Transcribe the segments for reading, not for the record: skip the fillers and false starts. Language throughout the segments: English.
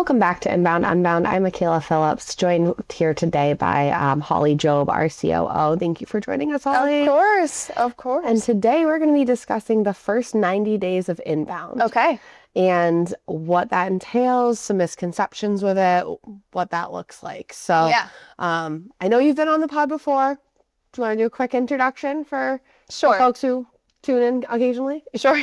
Welcome back to Inbound Unbound. I'm Michaela Phillips, joined here today by Holly Jobe, our COO. Thank you for joining us, Holly. Of course, of course. And today we're going to be discussing the first 90 days of inbound. Okay. And what that entails, some misconceptions with it, what that looks like. So Yeah. I know you've been on the pod before. Do you want to do a quick introduction for Sure. folks who tune in occasionally? Sure.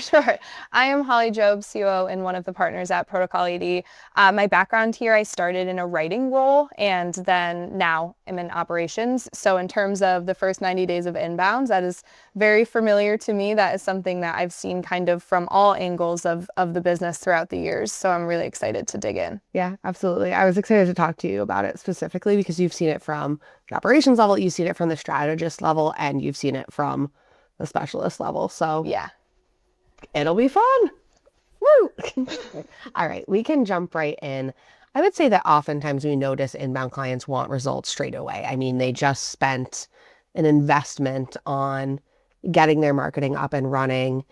I am Holly Jobe, COO and one of the partners at Protocol ED. My background here, I started in a writing role and then now I'm in operations. So in terms of the first 90 days of inbounds, that is very familiar to me. That is something that I've seen kind of from all angles of the business throughout the years. So I'm really excited to dig in. Yeah, absolutely. I was excited to talk to you about it specifically because you've seen it from the operations level, you've seen it from the strategist level, and you've seen it from the specialist level. So yeah, it'll be fun. Woo! All right, we can jump right in. I would say that oftentimes we notice inbound clients want results straight away. I mean, they just spent an investment on getting their marketing up and running,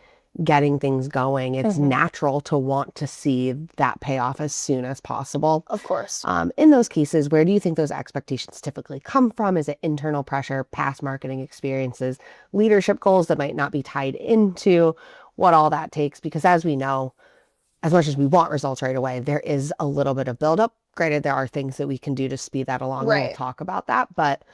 getting things going. It's natural to want to see that payoff as soon as possible. Of course. In those cases, where do you think those expectations typically come from? Is it internal pressure, past marketing experiences, leadership goals that might not be tied into what all that takes? Because as we know, as much as we want results right away, there is a little bit of buildup. Granted, there are things that we can do to speed that along. Right. And we'll talk about that. But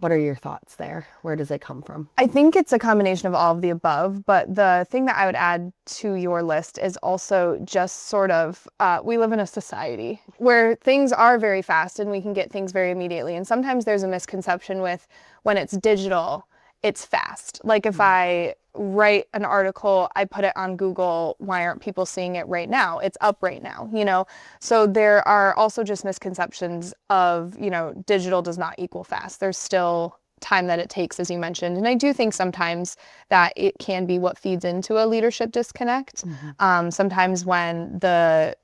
what are your thoughts there? Where does it come from? I think it's a combination of all of the above, but the thing that I would add to your list is also just sort of, we live in a society where things are very fast and we can get things very immediately. And sometimes there's a misconception with when it's digital, it's fast. Like if I write an article, I put it on Google, why aren't people seeing it right now? It's up right now, you know? So there are also just misconceptions of, digital does not equal fast. There's still time that it takes, as you mentioned. And I do think sometimes that it can be what feeds into a leadership disconnect. Sometimes when the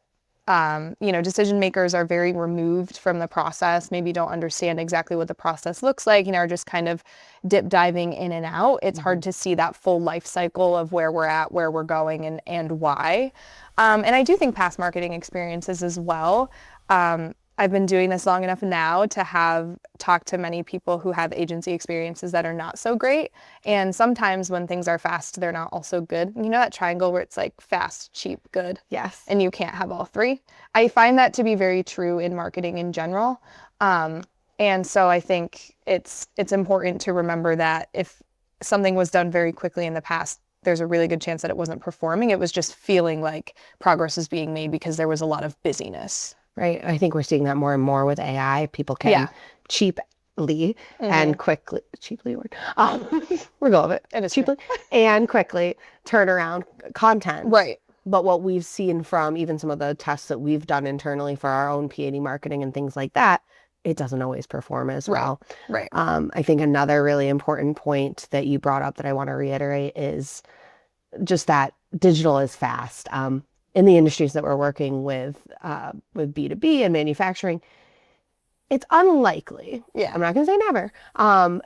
decision makers are very removed from the process, maybe don't understand exactly what the process looks like, are just kind of dip diving in and out. It's hard to see that full life cycle of where we're at, where we're going, and why. And I do think past marketing experiences as well. I've been doing this long enough now to have talked to many people who have agency experiences that are not so great. And sometimes when things are fast, they're not also good. You know that triangle where it's like fast, cheap, good? Yes. And you can't have all three. I find that to be very true in marketing in general. And so I think it's important to remember that if something was done very quickly in the past, there's a really good chance that it wasn't performing. It was just feeling like progress is being made because there was a lot of busyness. Right. I think we're seeing that more and more with AI. People can cheaply and quickly, cheaply word, we're going with it. It is cheaply and quickly turn around content. Right. But what we've seen from even some of the tests that we've done internally for our own PAD marketing and things like that, it doesn't always perform as well. Right. I think another really important point that you brought up that I want to reiterate is just that digital is fast. In the industries that we're working with B2B and manufacturing, it's unlikely. Yeah. I'm not going to say never.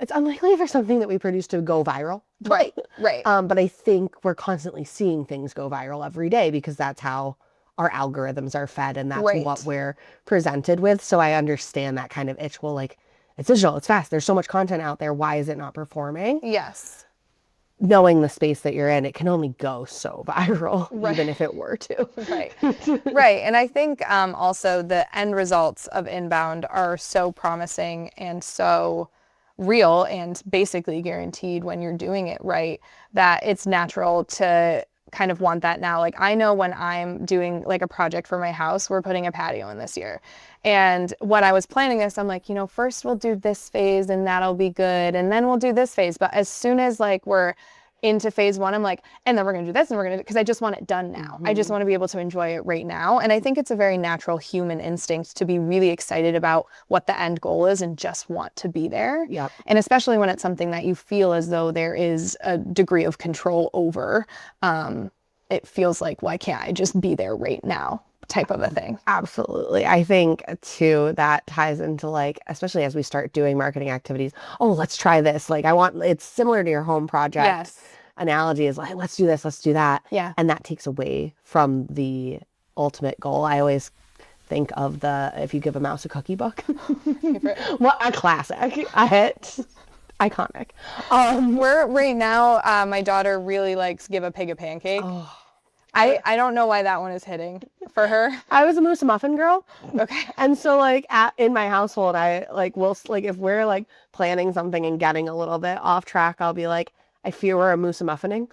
It's unlikely for something that we produce to go viral. Right. But I think we're constantly seeing things go viral every day because that's how our algorithms are fed and that's what we're presented with. So I understand that kind of itch. Well, like, it's digital, it's fast. There's so much content out there. Why is it not performing? Yes. Knowing the space that you're in, it can only go so viral, even if it were to. Right. And I think also the end results of inbound are so promising and so real and basically guaranteed when you're doing it right, that it's natural to kind of want that now. Like I know when I'm doing like a project for my house, we're putting a patio in this year. And when I was planning this, I'm like, first we'll do this phase and that'll be good. And then we'll do this phase. But as soon as like we're into phase one, I'm like, and then we're going to do this and we're going to, because I just want it done now. I just want to be able to enjoy it right now. And I think it's a very natural human instinct to be really excited about what the end goal is and just want to be there. Yep. And especially when it's something that you feel as though there is a degree of control over, it feels like, why can't I just be there right now? Type of a thing. Absolutely. I think too, that ties into like, especially as we start doing marketing activities, oh, let's try this. Like it's similar to your home project. Yes. Analogy is like, let's do this, let's do that. Yeah. And that takes away from the ultimate goal. I always think of if you give a mouse a cookie book. What a classic. A hit. Iconic. We're right now, my daughter really likes Give a Pig a Pancake. Oh. I don't know why that one is hitting for her. I was a Moose and Muffin girl. Okay. And so like in my household, I like will like if we're like planning something and getting a little bit off track, I'll be like, I fear we're a Moose and Muffining.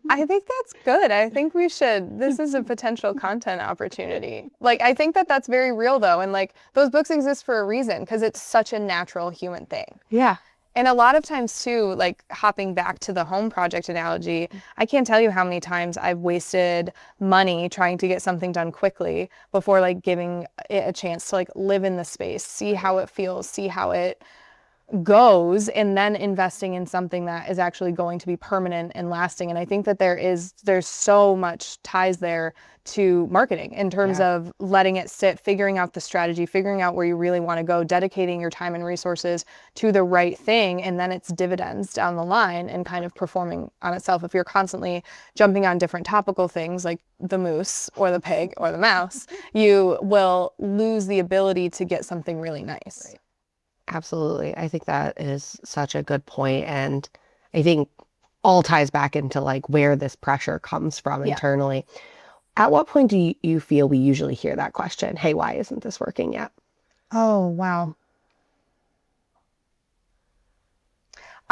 I think that's good. I think this is a potential content opportunity. Like, I think that's very real though. And like those books exist for a reason because it's such a natural human thing. Yeah. And a lot of times too, like hopping back to the home project analogy, I can't tell you how many times I've wasted money trying to get something done quickly before like giving it a chance to like live in the space, see how it feels, see how it goes, and then investing in something that is actually going to be permanent and lasting. And I think that there's so much ties there to marketing in terms of letting it sit, figuring out the strategy, figuring out where you really want to go, dedicating your time and resources to the right thing, and then it's dividends down the line and kind of performing on itself. If you're constantly jumping on different topical things like the moose or the pig or the mouse, you will lose the ability to get something really nice. Right. Absolutely. I think that is such a good point. And I think all ties back into like where this pressure comes from internally. At what point do you feel we usually hear that question? Hey, why isn't this working yet? Oh, wow.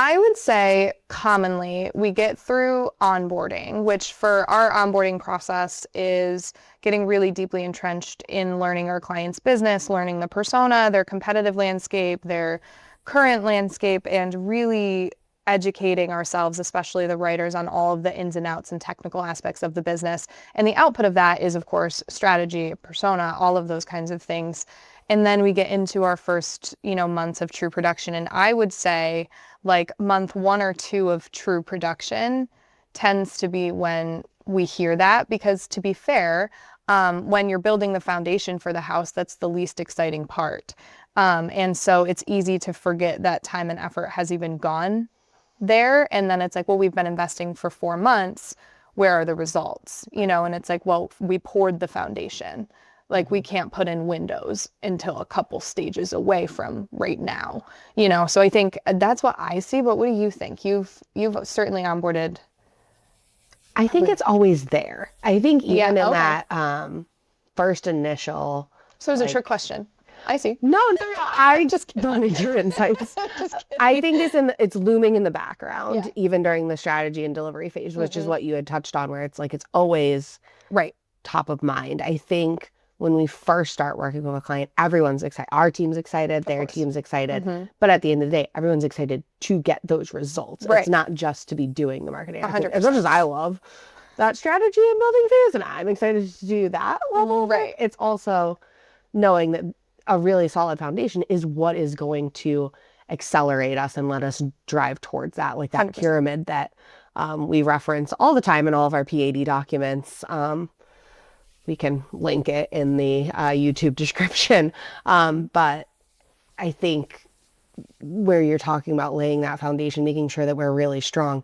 I would say commonly we get through onboarding, which for our onboarding process is getting really deeply entrenched in learning our client's business, learning the persona, their competitive landscape, their current landscape, and really educating ourselves, especially the writers, on all of the ins and outs and technical aspects of the business. And the output of that is, of course, strategy, persona, all of those kinds of things. And then we get into our first, months of true production. And I would say like month 1 or 2 of true production tends to be when we hear that, because to be fair, when you're building the foundation for the house, that's the least exciting part. And so it's easy to forget that time and effort has even gone there. And then it's like, well, we've been investing for 4 months. Where are the results? And it's like, well, we poured the foundation. Like we can't put in windows until a couple stages away from right now, So I think that's what I see. But what do you think? You've certainly onboarded. I think it's always there. I think even in that first initial. So it's a trick question. I see. No. I just wanted your insights. I think it's looming in the background, even during the strategy and delivery phase, which is what you had touched on, where it's like it's always top of mind. I think when we first start working with a client, everyone's excited. Our team's excited, their team's excited. But at the end of the day, everyone's excited to get those results. Right. It's not just to be doing the marketing. 100%. As much as I love that strategy and building phase, and I'm excited to do that level. Right. It's also knowing that a really solid foundation is what is going to accelerate us and let us drive towards that, like that 100%. Pyramid that we reference all the time in all of our PAD documents. We can link it in the YouTube description. But I think where you're talking about laying that foundation, making sure that we're really strong,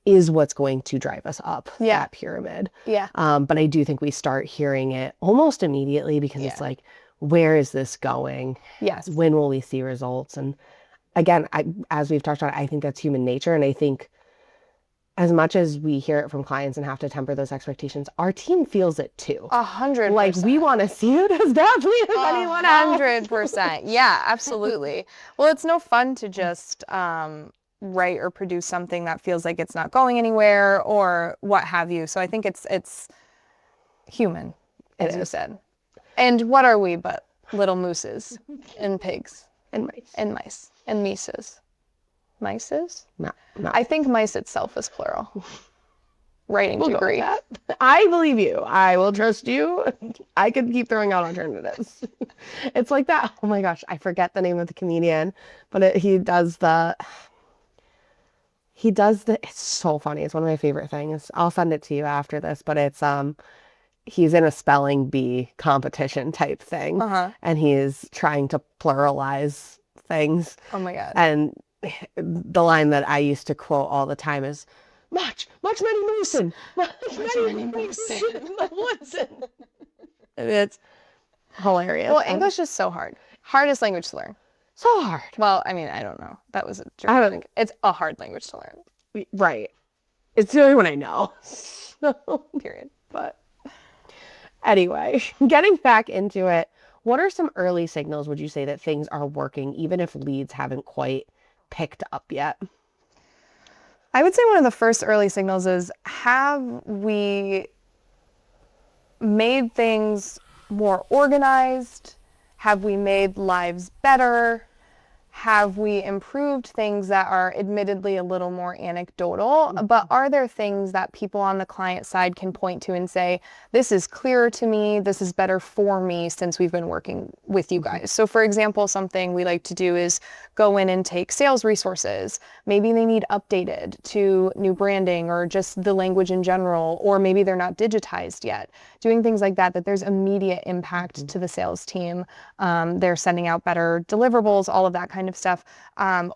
is what's going to drive us up that pyramid. Yeah. But I do think we start hearing it almost immediately because it's like, where is this going? Yes. When will we see results? And again, as we've talked about, I think that's human nature. And I think as much as we hear it from clients and have to temper those expectations, our team feels it too. 100%. Like we want to see it as badly as anyone else. 100%. Yeah, absolutely. Well, it's no fun to just write or produce something that feels like it's not going anywhere or what have you. So I think it's human, as you said. And what are we but little mooses and pigs and mice and mices? Mices? No. I think mice itself is plural. Writing degree. I believe you. I will trust you. I could keep throwing out alternatives. It's like that. Oh my gosh, I forget the name of the comedian, but he does the. It's so funny. It's one of my favorite things. I'll send it to you after this, but it's he's in a spelling bee competition type thing, and he is trying to pluralize things. Oh my God. And the line that I used to quote all the time is, much many moosin', much many moosin'. It's hilarious. Well, English is so hard. Hardest language to learn. So hard. Well, I mean, I don't know. That was a joke. I don't- It's a hard language to learn. Right. It's the only one I know. So, Period. but anyway, getting back into it, what are some early signals would you say that things are working, even if leads haven't quite picked up yet? I would say one of the first early signals is, have we made things more organized? Have we made lives better? Have we improved things that are admittedly a little more anecdotal, but are there things that people on the client side can point to and say, this is clearer to me, this is better for me since we've been working with you guys? So for example, something we like to do is go in and take sales resources. Maybe they need updated to new branding or just the language in general, or maybe they're not digitized yet. Doing things like that, that there's immediate impact to the sales team. They're sending out better deliverables, all of that kind of stuff,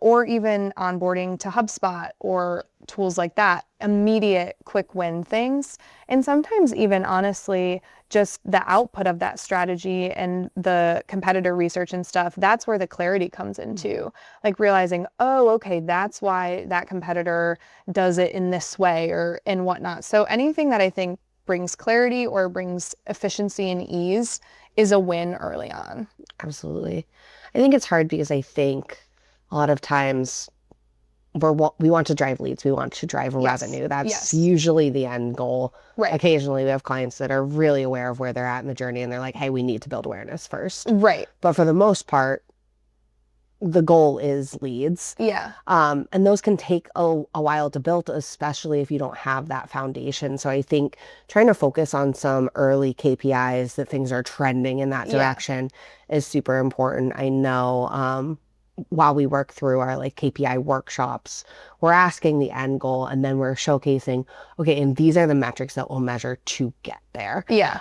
or even onboarding to HubSpot or tools like that, immediate quick win things. And sometimes even honestly, just the output of that strategy and the competitor research and stuff, that's where the clarity comes into, like realizing, oh, okay, that's why that competitor does it in this way or and whatnot. So anything that I think brings clarity or brings efficiency and ease is a win early on. Absolutely. I think it's hard because I think a lot of times we want to drive leads. We want to drive revenue. That's usually the end goal. Right. Occasionally we have clients that are really aware of where they're at in the journey and they're like, hey, we need to build awareness first. Right. But for the most part, the goal is leads. Yeah. And those can take a while to build, especially if you don't have that foundation. So I think trying to focus on some early KPIs that things are trending in that direction is super important. I know while we work through our like KPI workshops, we're asking the end goal and then we're showcasing, okay, and these are the metrics that we'll measure to get there. Yeah.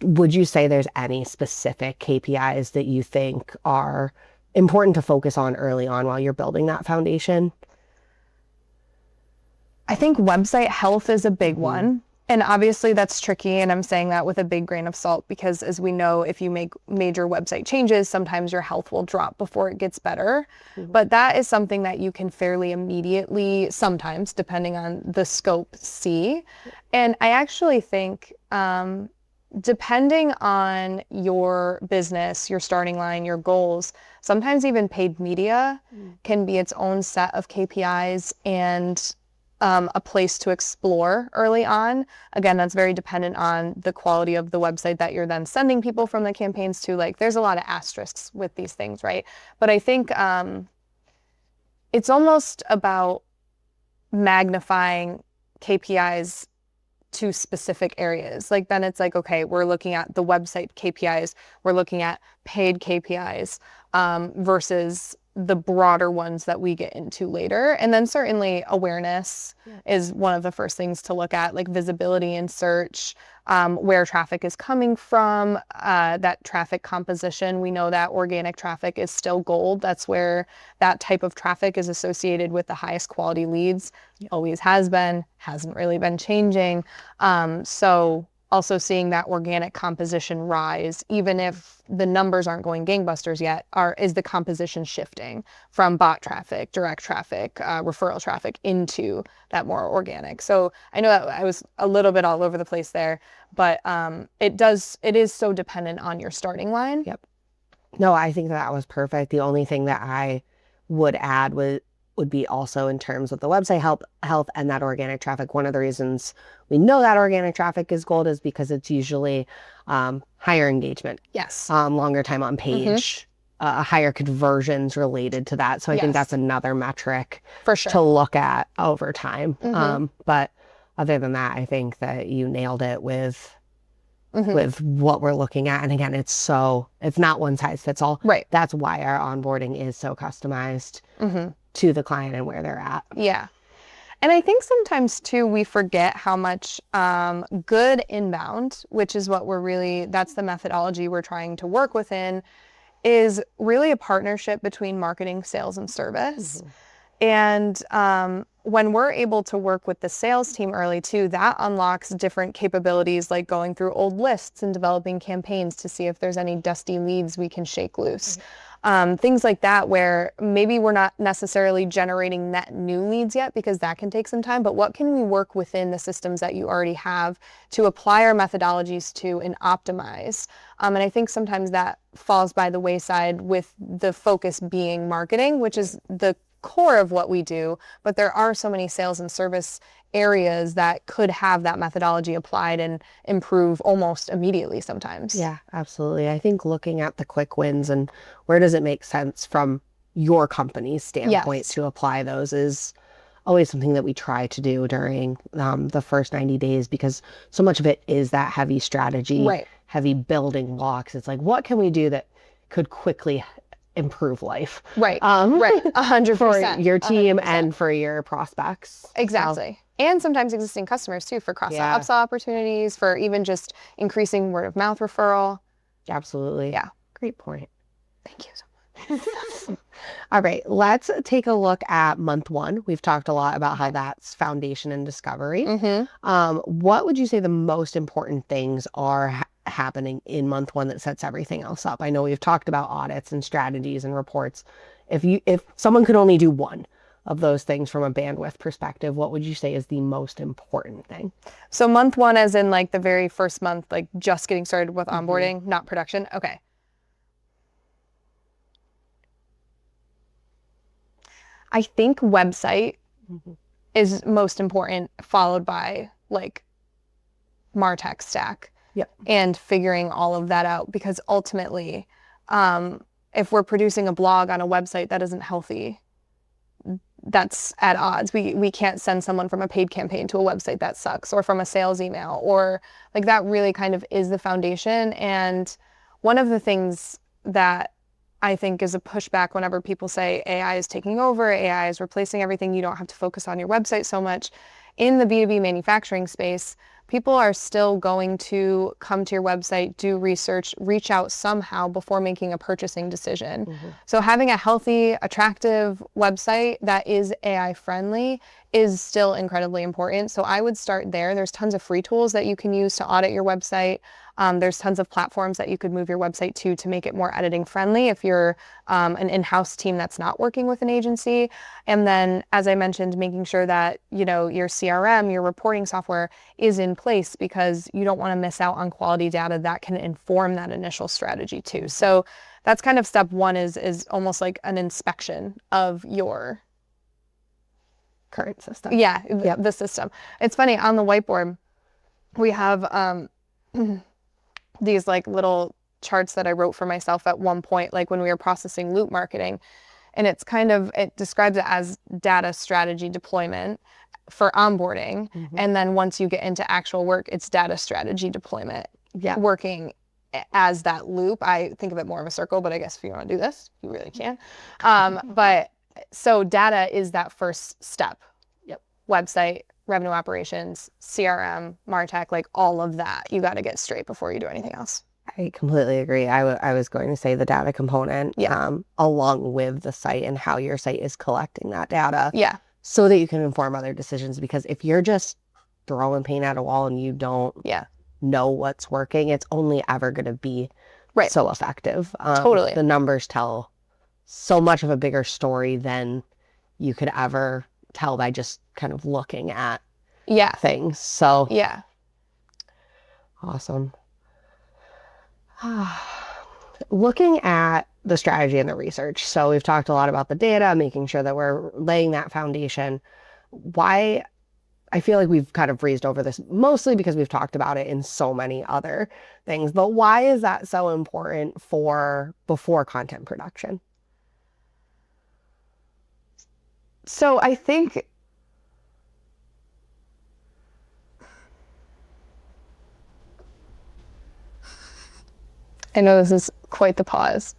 Would you say there's any specific KPIs that you think are important to focus on early on while you're building that foundation? I think website health is a big one. And obviously that's tricky. And I'm saying that with a big grain of salt, because as we know, if you make major website changes, sometimes your health will drop before it gets better. But that is something that you can fairly immediately, sometimes depending on the scope, see. And I actually think, depending on your business, your starting line, your goals, sometimes even paid media can be its own set of KPIs and a place to explore early on. Again, that's very dependent on the quality of the website that you're then sending people from the campaigns to. Like, there's a lot of asterisks with these things, right? But I think it's almost about magnifying KPIs to specific areas. Like then it's like, okay, we're looking at the website KPIs, we're looking at paid KPIs versus the broader ones that we get into later. And then certainly awareness is one of the first things to look at, like visibility in search, where traffic is coming from, that traffic composition. We know that organic traffic is still gold. That's where that type of traffic is associated with the highest quality leads. Always has been, hasn't really been changing. So also seeing that organic composition rise, even if the numbers aren't going gangbusters yet, is the composition shifting from bot traffic, direct traffic, referral traffic into that more organic. So I know that I was a little bit all over the place there, but it is so dependent on your starting line. Yep. No, I think that was perfect. The only thing that I would add would be also in terms of the website health and that organic traffic. One of the reasons we know that organic traffic is gold is because it's usually higher engagement. Yes. Longer time on page, higher conversions related to that. So I think that's another metric for sure to look at over time. But other than that, I think that you nailed it with what we're looking at. And again, it's not one size fits all. Right. That's why our onboarding is so customized to the client and where they're at. Yeah. And I think sometimes too, we forget how much good inbound, which is what that's the methodology we're trying to work within, is really a partnership between marketing, sales, and service. And when we're able to work with the sales team early too, that unlocks different capabilities like going through old lists and developing campaigns to see if there's any dusty leads we can shake loose. Things like that where maybe we're not necessarily generating net new leads yet because that can take some time, but what can we work within the systems that you already have to apply our methodologies to and optimize? And I think sometimes that falls by the wayside with the focus being marketing, which is the core of what we do, but there are so many sales and service areas that could have that methodology applied and improve almost immediately sometimes. Yeah, absolutely. I think looking at the quick wins and where does it make sense from your company's standpoint to apply those is always something that we try to do during the first 90 days, because so much of it is that heavy strategy, heavy building blocks. It's like, what can we do that could quickly improve life? Right. 100%. For your team 100%. and for your prospects. Exactly. And sometimes existing customers too, for cross-sell, upsell opportunities, for even just increasing word of mouth referral. Absolutely. Yeah. Great point. Thank you so much. All right, let's take a look at month 1. We've talked a lot about how that's foundation and discovery. What would you say the most important things are happening in month 1 that sets everything else up? I know we've talked about audits and strategies and reports. If someone could only do one of those things from a bandwidth perspective, what would you say is the most important thing? So month 1 as in like the very first month, like just getting started with onboarding, not production. Okay. I think website is most important, followed by like MarTech stack. And figuring all of that out, because ultimately, if we're producing a blog on a website that isn't healthy, that's at odds. We can't send someone from a paid campaign to a website that sucks, or from a sales email, or like that really kind of is the foundation. And one of the things that I think is a pushback whenever people say AI is taking over, AI is replacing everything, you don't have to focus on your website so much. In the B2B manufacturing space, people are still going to come to your website, do research, reach out somehow before making a purchasing decision. So having a healthy, attractive website that is AI friendly is still incredibly important. So I would start there. There's tons of free tools that you can use to audit your website. There's tons of platforms that you could move your website to make it more editing friendly if you're an in-house team that's not working with an agency. And then, as I mentioned, making sure that, you know, your CRM, your reporting software is in place, because you don't want to miss out on quality data that can inform that initial strategy too. So that's kind of step 1 is almost like an inspection of your current system. Yeah, the system. It's funny, on the whiteboard, we have these like little charts that I wrote for myself at one point, like when we were processing loop marketing. And it's kind of, it describes it as data strategy deployment for onboarding. And then once you get into actual work, it's data strategy deployment. Working as that loop. I think of it more of a circle, but I guess if you want to do this, you really can. But so data is that first step. Website, revenue operations, CRM, MarTech, like all of that. You got to get straight before you do anything else. I completely agree. I was going to say the data component, along with the site and how your site is collecting that data. So that you can inform other decisions. Because if you're just throwing paint at a wall and you don't know what's working, it's only ever going to be so effective. Totally. The numbers tell so much of a bigger story than you could ever tell by just kind of looking at things. So awesome. Looking at the strategy and the research. So we've talked a lot about the data, making sure that we're laying that foundation. Why? I feel like we've kind of breezed over this mostly because we've talked about it in so many other things, but why is that so important for before content production? So I think I know this is quite the pause.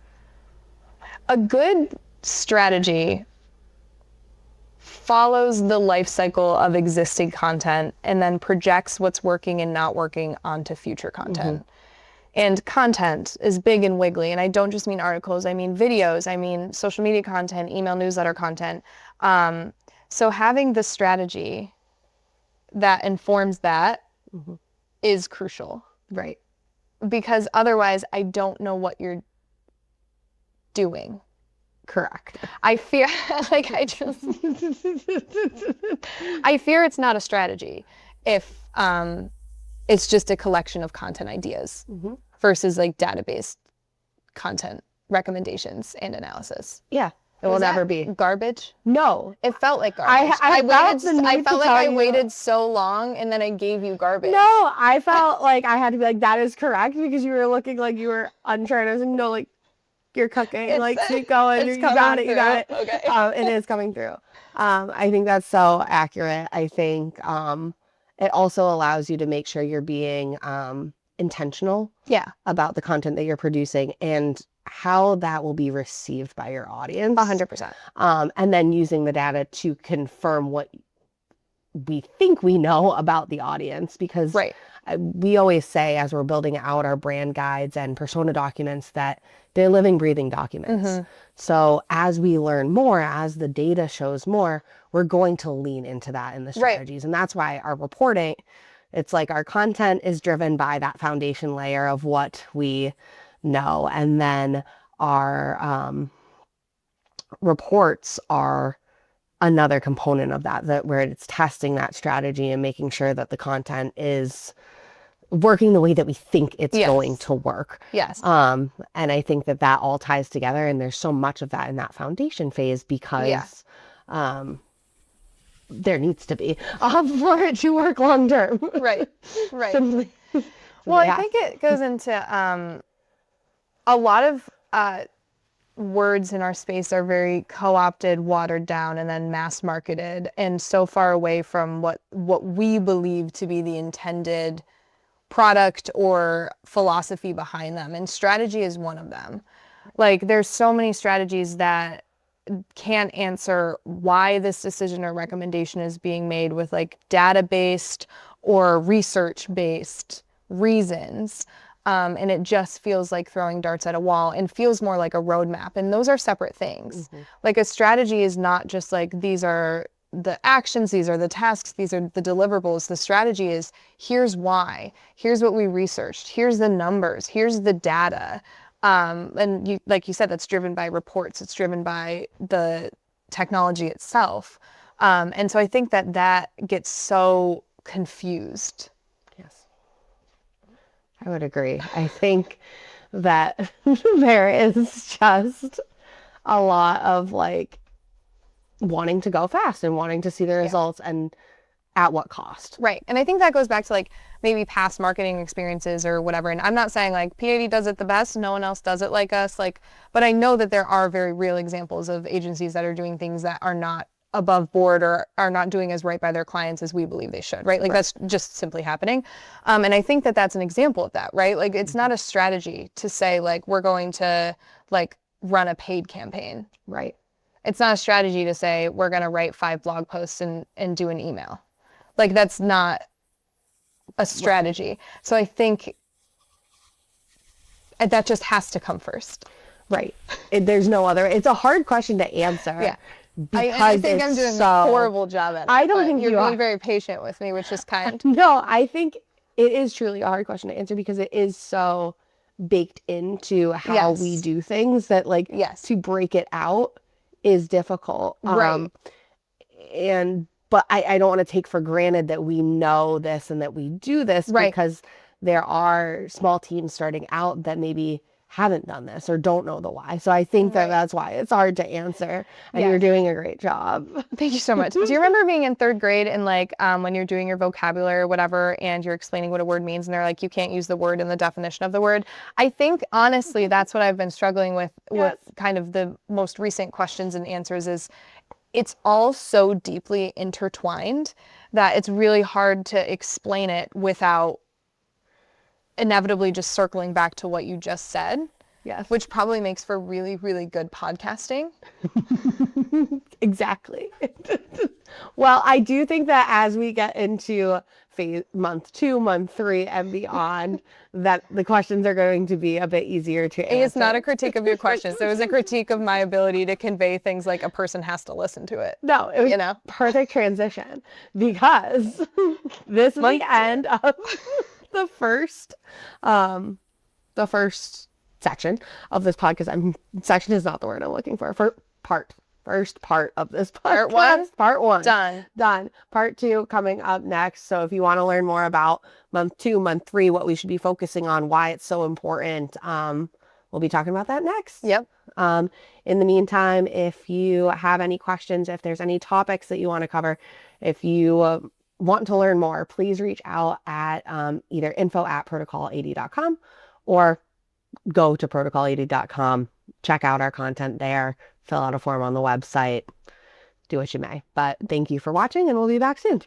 A good strategy follows the life cycle of existing content and then projects what's working and not working onto future content. And content is big and wiggly. And I don't just mean articles, I mean videos, I mean social media content, email newsletter content. So having the strategy that informs that is crucial. Right. Because otherwise I don't know what you're doing. Correct. I fear I fear it's not a strategy if it's just a collection of content ideas versus like database content recommendations and analysis. Yeah. It will never be. Garbage? No. It felt like garbage. I felt like I waited so long and then I gave you garbage. No, I felt like I had to be like, that is correct, because you were looking like you were unsure. And I was like, no, like, you're cooking. Like, keep going. You got it. You got it. Okay. It is coming through. I think that's so accurate. I think it also allows you to make sure you're being intentional about the content that you're producing and how that will be received by your audience. 100%. And then using the data to confirm what we think we know about the audience, because we always say, as we're building out our brand guides and persona documents, that they're living, breathing documents. So as we learn more, as the data shows more, we're going to lean into that in the strategies. And that's why our reporting, it's like our content is driven by that foundation layer of what we know. And then our reports are another component of that where it's testing that strategy and making sure that the content is working the way that we think it's going to work. Yes. And I think that all ties together, and there's so much of that in that foundation phase, because there needs to be for it to work long term. Right. Simply. Well, I think it goes into a lot of words in our space are very co-opted, watered down, and then mass marketed, and so far away from what we believe to be the intended product or philosophy behind them. And strategy is one of them. Like, there's so many strategies that can't answer why this decision or recommendation is being made with like data-based or research-based reasons. And it just feels like throwing darts at a wall and feels more like a roadmap. And those are separate things. Like, a strategy is not just like, these are the actions, these are the tasks, these are the deliverables. The strategy is, here's why, here's what we researched, here's the numbers, here's the data. And you, like you said, that's driven by reports, it's driven by the technology itself. And so I think that gets so confused. Yes, I would agree. I think that there is just a lot of like wanting to go fast and wanting to see the results, and at what cost. Right. And I think that goes back to like maybe past marketing experiences or whatever. And I'm not saying like PAD does it the best, no one else does it like us, like, but I know that there are very real examples of agencies that are doing things that are not above board or are not doing as right by their clients as we believe they should, right? Like, that's just simply happening. And I think that that's an example of that, right? Like, it's not a strategy to say like, we're going to like run a paid campaign. Right. It's not a strategy to say we're going to write 5 blog posts and do an email. Like, that's not a strategy. So I think that just has to come first. Right. There's no other. It's a hard question to answer. Yeah. Because I think I'm doing a horrible job at it. I don't think you're you being are. very patient with me, which is kind. No, I think it is truly a hard question to answer, because it is so baked into how we do things that like to break it out is difficult. Right. But I don't want to take for granted that we know this and that we do this, because there are small teams starting out that maybe haven't done this or don't know the why. So I think that's why it's hard to answer, and you're doing a great job. Thank you so much. Do you remember being in 3rd grade and like when you're doing your vocabulary or whatever and you're explaining what a word means and they're like, you can't use the word in the definition of the word? I think honestly that's what I've been struggling with kind of the most recent questions and answers is it's all so deeply intertwined that it's really hard to explain it without inevitably just circling back to what you just said. Yes. Which probably makes for really, really good podcasting. Exactly. Well, I do think that as we get into month 2, month 3, and beyond, that the questions are going to be a bit easier to answer. It's not a critique of your questions. It was a critique of my ability to convey things like a person has to listen to it. No, it was You know? perfect transition because this is the end of the first section of this podcast. Section is not the word I'm looking for. First part of this podcast. Part one. Done. Part 2 coming up next. So if you want to learn more about month 2, month 3, what we should be focusing on, why it's so important, we'll be talking about that next. Yep. In the meantime, if you have any questions, if there's any topics that you want to cover, if you want to learn more, please reach out at either info@protocol80.com or go to protocol80.com, check out our content there, fill out a form on the website, do what you may. But thank you for watching, and we'll be back soon.